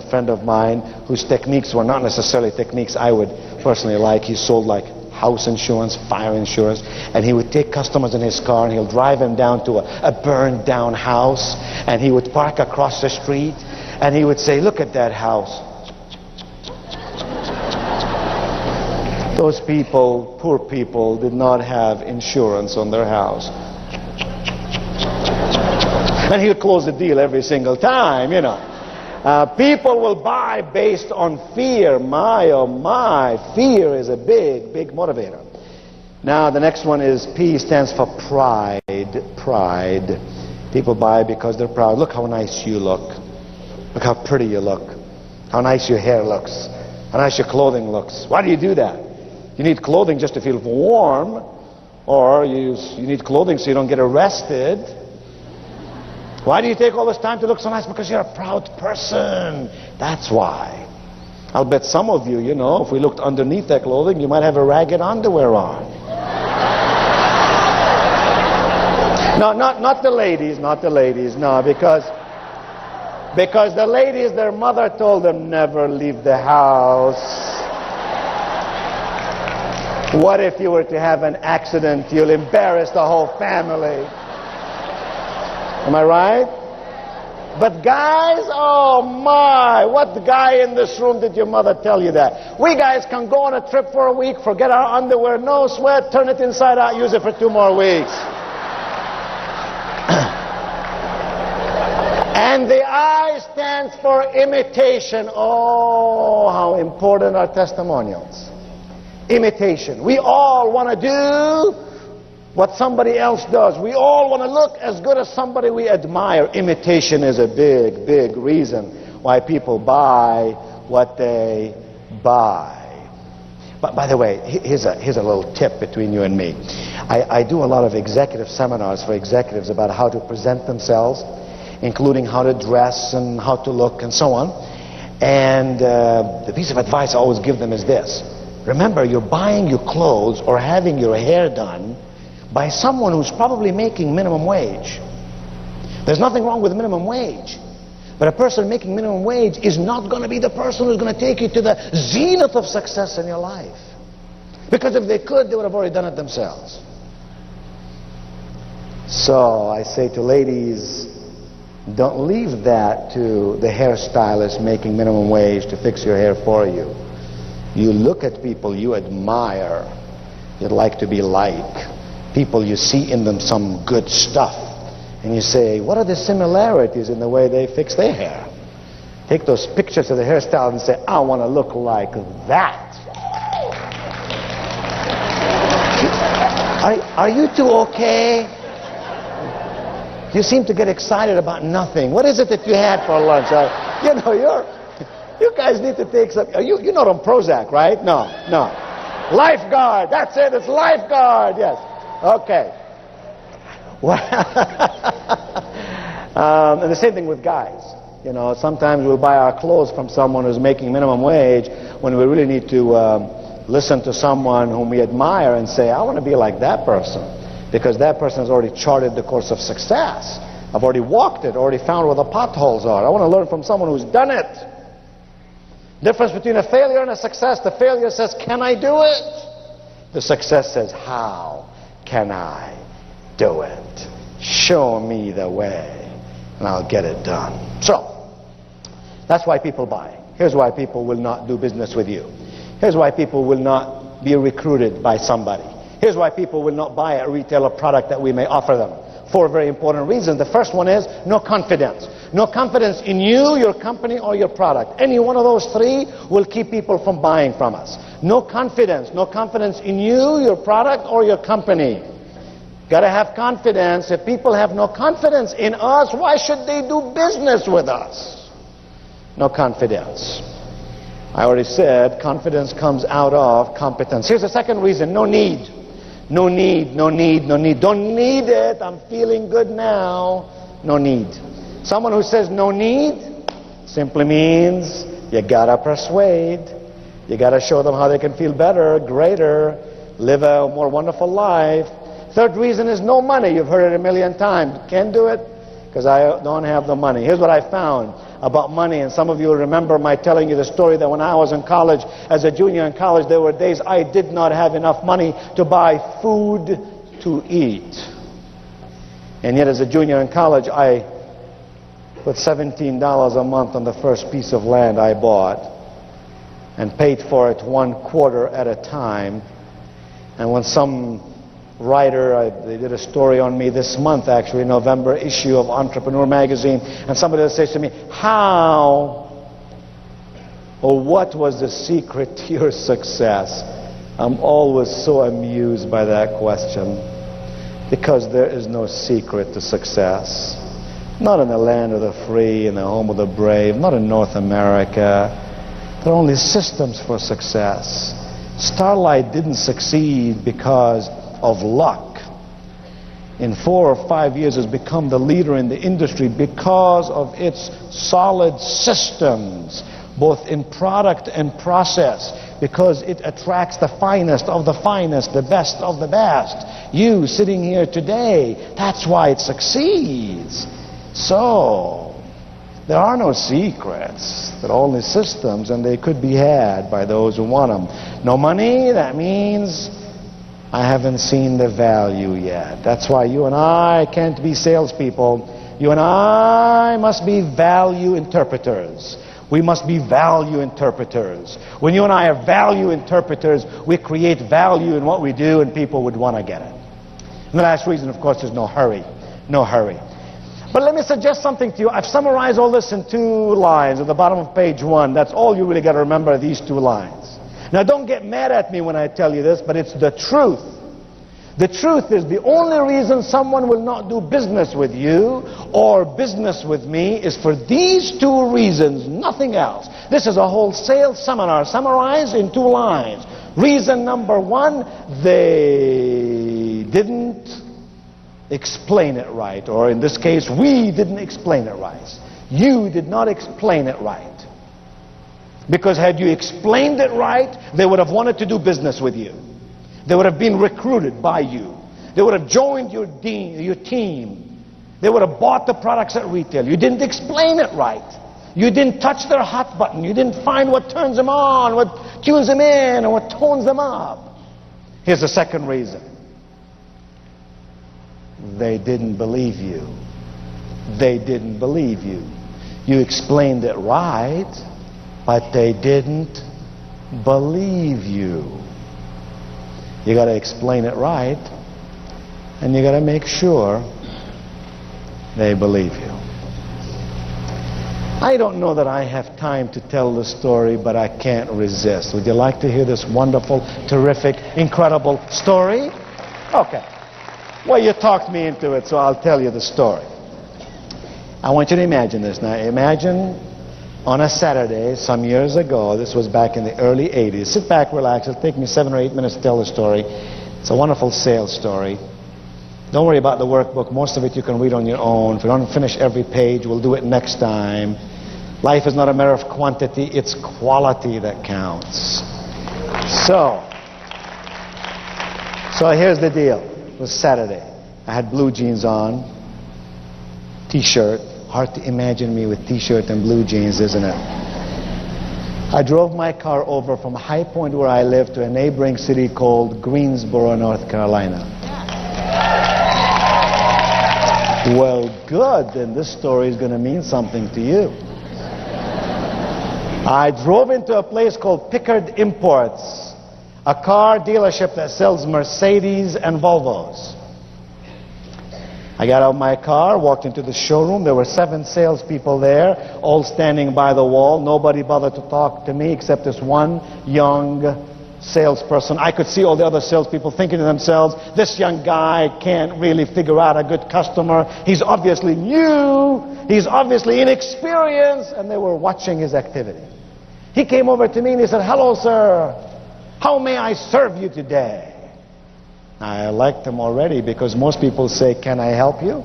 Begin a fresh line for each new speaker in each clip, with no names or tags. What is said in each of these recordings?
friend of mine whose techniques were not necessarily techniques I would personally like. He sold like house insurance, fire insurance, and he would take customers in his car and he'll drive them down to a burned down house, and he would park across the street and he would say, look at that house. Those people, poor people, did not have insurance on their house. And he would close the deal every single time, you know. People will buy based on fear. My, oh my, fear is a big, big motivator. Now, the next one is P, stands for pride. Pride. People buy because they're proud. Look how nice you look. Look how pretty you look. How nice your hair looks. How nice your clothing looks. Why do you do that? You need clothing just to feel warm, or you need clothing so you don't get arrested. Why do you take all this time to look so nice? Because you're a proud person. That's why. I'll bet some of you, you know, if we looked underneath that clothing, you might have a ragged underwear on. No, not the ladies, not the ladies, no, because the ladies, their mother told them never leave the house. What if you were to have an accident? You'll embarrass the whole family. Am I right? But guys, oh my, what guy in this room did your mother tell you that? We guys can go on a trip for a week, forget our underwear, no sweat, turn it inside out, use it for 2 more weeks. And the I stands for imitation. Oh, how important are testimonials. Imitation. We all want to do what somebody else does. We all want to look as good as somebody we admire. Imitation is a big, big reason why people buy what they buy. But by the way, here's a little tip between you and me. I do a lot of executive seminars for executives about how to present themselves, including how to dress and how to look and so on. And the piece of advice I always give them is this. Remember, you're buying your clothes or having your hair done by someone who's probably making minimum wage. There's nothing wrong with minimum wage. But a person making minimum wage is not going to be the person who's going to take you to the zenith of success in your life. Because if they could, they would have already done it themselves. So I say to ladies, don't leave that to the hairstylist making minimum wage to fix your hair for you. You look at people you admire, you'd like to be like. People you see in them some good stuff. And you say, what are the similarities in the way they fix their hair? Take those pictures of the hairstyle and say, I want to look like that. Are you two okay? You seem to get excited about nothing. What is it that you had for lunch? You know, you guys need to take some. You're not on Prozac, right? No. Lifeguard. That's it. It's lifeguard. Yes. Okay. Well, and the same thing with guys. You know, sometimes we'll buy our clothes from someone who's making minimum wage when we really need to listen to someone whom we admire and say, I want to be like that person. Because that person has already charted the course of success. I've already walked it, already found where the potholes are. I want to learn from someone who's done it. Difference between a failure and a success. The failure says, can I do it? The success says, how can I do it? Show me the way, and I'll get it done. So, that's why people buy. Here's why people will not do business with you. Here's why people will not be recruited by somebody. Here's why people will not buy a retailer product that we may offer them. 4 very important reasons. The first one is no confidence. No confidence in you, your company, or your product. Any one of those 3 will keep people from buying from us. No confidence. No confidence in you, your product, or your company. Got to have confidence. If people have no confidence in us, why should they do business with us? No confidence. I already said confidence comes out of competence. Here's the second reason. No need. No need, no need, no need. Don't need it. I'm feeling good now. No need. Someone who says no need simply means you gotta persuade. You gotta show them how they can feel better, greater, live a more wonderful life. Third reason is no money. You've heard it a million times. Can't do it because I don't have the money. Here's what I found. about money. And some of you remember my telling you the story that when I was in college, as a junior in college, there were days I did not have enough money to buy food to eat. And yet as a junior in college, I put $17 a month on the first piece of land I bought and paid for it 1/4 at a time. And when some writer, they did a story on me this month, actually, November issue of Entrepreneur magazine, and somebody says to me, how or what was the secret to your success? I'm always so amused by that question, because there is no secret to success. Not in the land of the free, in the home of the brave, not in North America. There are only systems for success. Starlight didn't succeed because of luck. In 4 or 5 years has become the leader in the industry because of its solid systems, both in product and process, because it attracts the finest of the finest, the best of the best. You sitting here today, that's why it succeeds. So there are no secrets. There are only systems, and they could be had by those who want them. No money, that means I haven't seen the value yet. That's why you and I can't be salespeople. You and I must be value interpreters. We must be value interpreters. When you and I are value interpreters, we create value in what we do, and people would want to get it. And the last reason, of course, is no hurry. No hurry. But let me suggest something to you. I've summarized all this in 2 lines at the bottom of page 1. That's all you really got to remember, these 2 lines. Now, don't get mad at me when I tell you this, but it's the truth. The truth is, the only reason someone will not do business with you or business with me is for these 2 reasons, nothing else. This is a whole sales seminar summarized in 2 lines. Reason number 1, they didn't explain it right, or in this case, we didn't explain it right. You did not explain it right. Because had you explained it right, they would have wanted to do business with you. They would have been recruited by you. They would have joined your team. They would have bought the products at retail. You didn't explain it right. You didn't touch their hot button. You didn't find what turns them on, what tunes them in, and what tones them up. Here's the second reason. They didn't believe you. They didn't believe you. You explained it right, but they didn't believe you. You got to explain it right, and you got to make sure they believe you. I don't know that I have time to tell the story, but I can't resist. Would you like to hear this wonderful, terrific, incredible story? Okay. Well, you talked me into it, so I'll tell you the story. I want you to imagine this now. Imagine on a Saturday some years ago, this was back in the early 80s. Sit back, relax. It'll take me 7 or 8 minutes to tell the story. It's a wonderful sales story. Don't worry about the workbook. Most of it you can read on your own. If we don't finish every page, we'll do it next time. Life is not a matter of quantity, it's quality that counts. So here's the deal. It was Saturday. I had blue jeans on, t-shirt. Hard to imagine me with t-shirt and blue jeans, isn't it? I drove my car over from High Point, where I live, to a neighboring city called Greensboro, North Carolina. Well, good, then this story is going to mean something to you. I drove into a place called Pickard Imports, a car dealership that sells Mercedes and Volvos. I got out of my car, walked into the showroom. There were 7 salespeople there, all standing by the wall. Nobody bothered to talk to me except this one young salesperson. I could see all the other salespeople thinking to themselves, this young guy can't really figure out a good customer. He's obviously new. He's obviously inexperienced. And they were watching his activity. He came over to me and he said, hello, sir. How may I serve you today? I liked him already, because most people say, can I help you?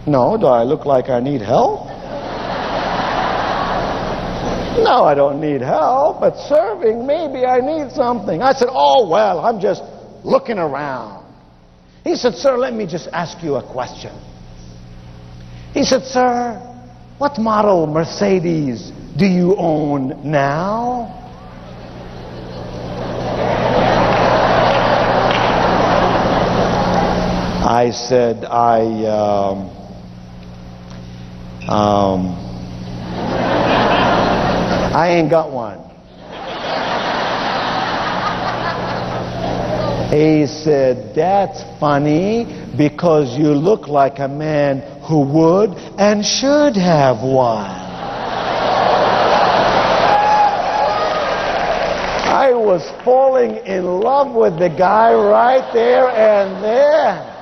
No. Do I look like I need help? No, I don't need help, but serving, maybe I need something. I said, oh, well, I'm just looking around. He said, sir, let me just ask you a question. He said, sir, what model Mercedes do you own now? I said, I ain't got one. He said, that's funny because you look like a man who would and should have one. I was falling in love with the guy right there and there.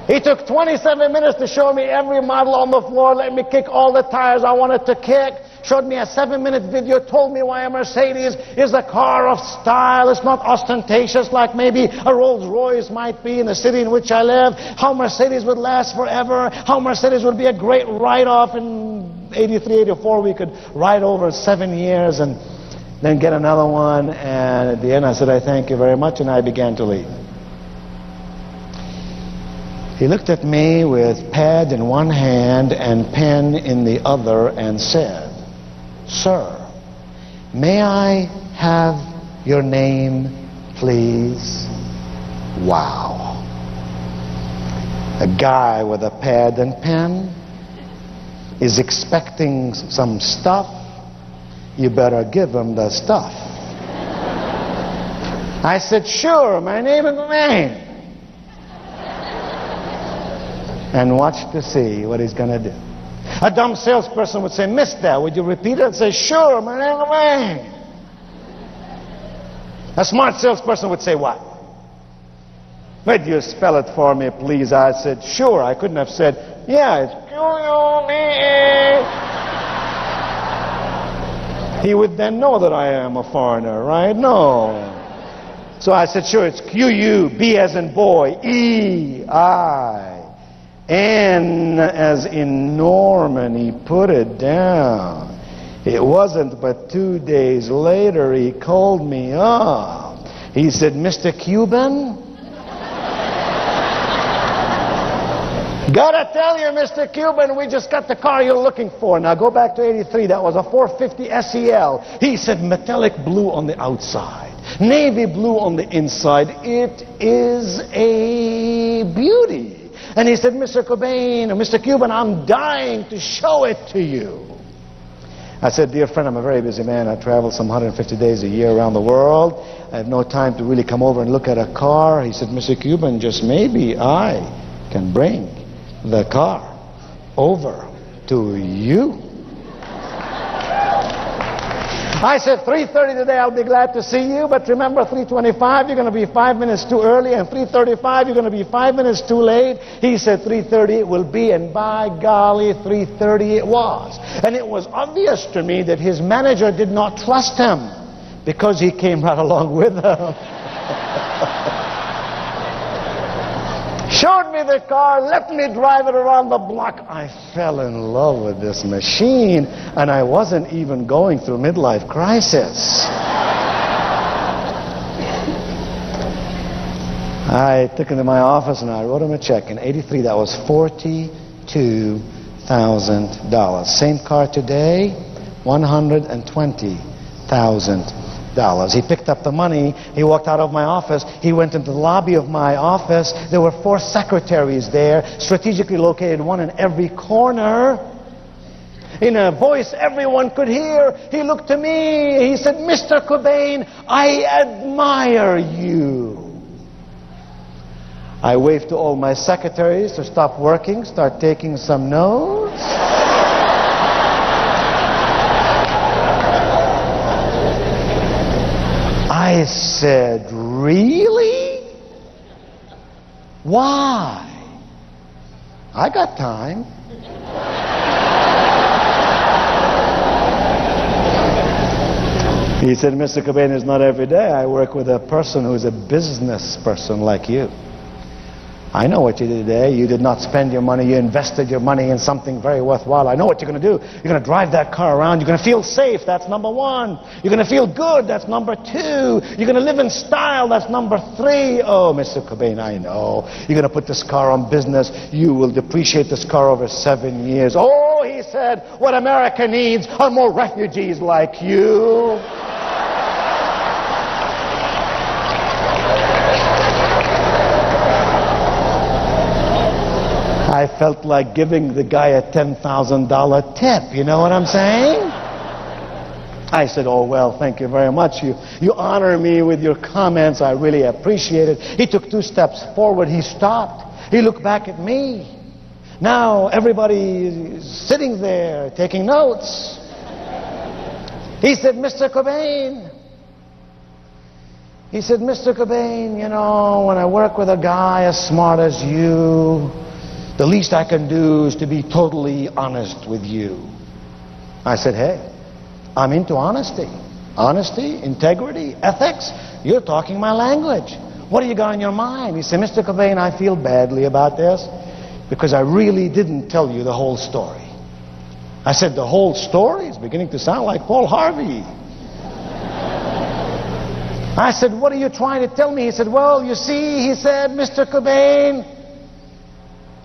He took 27 minutes to show me every model on the floor, let me kick all the tires I wanted to kick, showed me a 7-minute video, told me why a Mercedes is a car of style. It's not ostentatious like maybe a Rolls Royce might be in the city in which I live, how Mercedes would last forever, how Mercedes would be a great write-off. In 83, 84, we could ride over 7 years and then get another one. And at the end I said, I thank you very much, and I began to leave. He looked at me with pad in one hand and pen in the other and said, sir, may I have your name, please? Wow. A guy with a pad and pen is expecting some stuff. You better give him the stuff. I said, sure, my name is Wayne. And watch to see what he's going to do. A dumb salesperson would say, mister, would you repeat it? I'd say, sure, my name is Wayne. A smart salesperson would say, what? Would you spell it for me, please? I said, sure. I couldn't have said, yeah, it's Q-U-B-E. He would then know that I am a foreigner, right? No. So I said, sure, it's Q-U-B as in boy, E-I. N as in Norman. He put it down. It wasn't but 2 days later he called me up. He said, Mr. Cuban? Gotta tell you, Mr. Cuban, we just got the car you're looking for. Now go back to 83. That was a 450 SEL. He said, metallic blue on the outside, navy blue on the inside. It is a beauty. And he said, Mr. Cobain, or Mr. Cuban, I'm dying to show it to you. I said, dear friend, I'm a very busy man. I travel some 150 days a year around the world. I have no time to really come over and look at a car. He said, Mr. Cuban, just maybe I can bring the car over to you. I said, 3:30 today, I'll be glad to see you, but remember, 3:25, you're going to be 5 minutes too early, and 3:35, you're going to be 5 minutes too late. He said, 3:30 it will be, and by golly, 3:30 it was. And it was obvious to me that his manager did not trust him, because he came right along with him. Showed me the car, let me drive it around the block. I fell in love with this machine, and I wasn't even going through midlife crisis. I took him to my office and I wrote him a check. In 83, that was $42,000. Same car today, $120,000. He picked up the money, he walked out of my office, he went into the lobby of my office. There were 4 secretaries there, strategically located, one in every corner. In a voice everyone could hear, he looked to me, he said, Mr. Cobain, I admire you. I waved to all my secretaries to stop working, start taking some notes. I said, really? Why? I got time. He said, Mr. Cobain, it's not every day I work with a person who's a business person like you. I know what you did today. You did not spend your money. You invested your money in something very worthwhile. I know what you're going to do. You're going to drive that car around. You're going to feel safe. That's number 1. You're going to feel good. That's number 2. You're going to live in style. That's number 3. Oh, Mr. Cobain, I know. You're going to put this car on business. You will depreciate this car over 7 years. Oh, he said, what America needs are more refugees like you. I felt like giving the guy a $10,000 tip, you know what I'm saying? I said, oh, well, thank you very much. You honor me with your comments. I really appreciate it. He took 2 steps forward. He stopped. He looked back at me. Now everybody is sitting there taking notes. He said, Mr. Cobain. He said, Mr. Cobain, you know, when I work with a guy as smart as you, the least I can do is to be totally honest with you. I said, hey, I'm into honesty. Honesty, integrity, ethics. You're talking my language. What do you got on your mind? He said, Mr. Cobain, I feel badly about this because I really didn't tell you the whole story. I said, the whole story? It's beginning to sound like Paul Harvey. I said, what are you trying to tell me? He said, well, you see, he said, Mr. Cobain,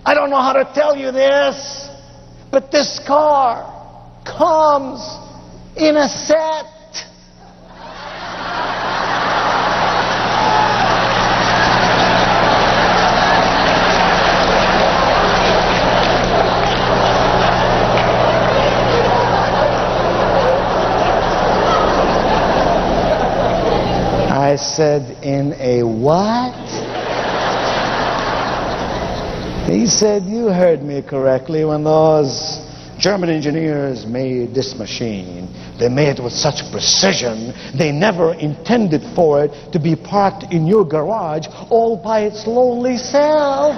I don't know how to tell you this, but this car comes in a set. I said, in a what? He said, you heard me correctly. When those German engineers made this machine, they made it with such precision, they never intended for it to be parked in your garage all by its lonely self.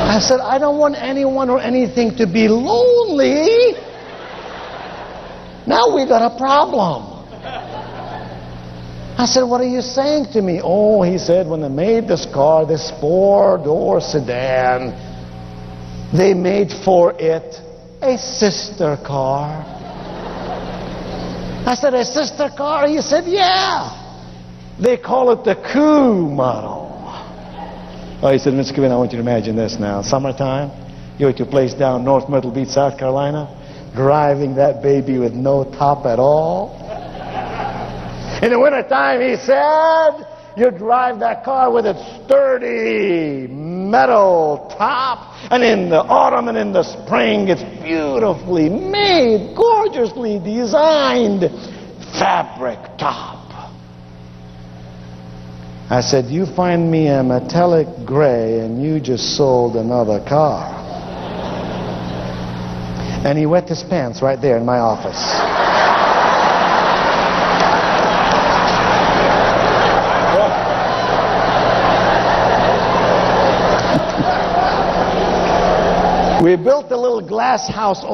I said, I don't want anyone or anything to be lonely. Now we got a problem. I said, what are you saying to me? Oh, he said, when they made this car, this 4-door sedan, they made for it a sister car. I said, a sister car? He said, yeah. They call it the Coup model. Oh, he said, Mr. Kevin, I want you to imagine this now. Summertime, you're at your place down North Myrtle Beach, South Carolina, driving that baby with no top at all. In the wintertime, he said, you drive that car with its sturdy metal top, and in the autumn and in the spring, it's beautifully made, gorgeously designed fabric top. I said, you find me a metallic gray, and you just sold another car. And he wet his pants right there in my office. We built a little glass house.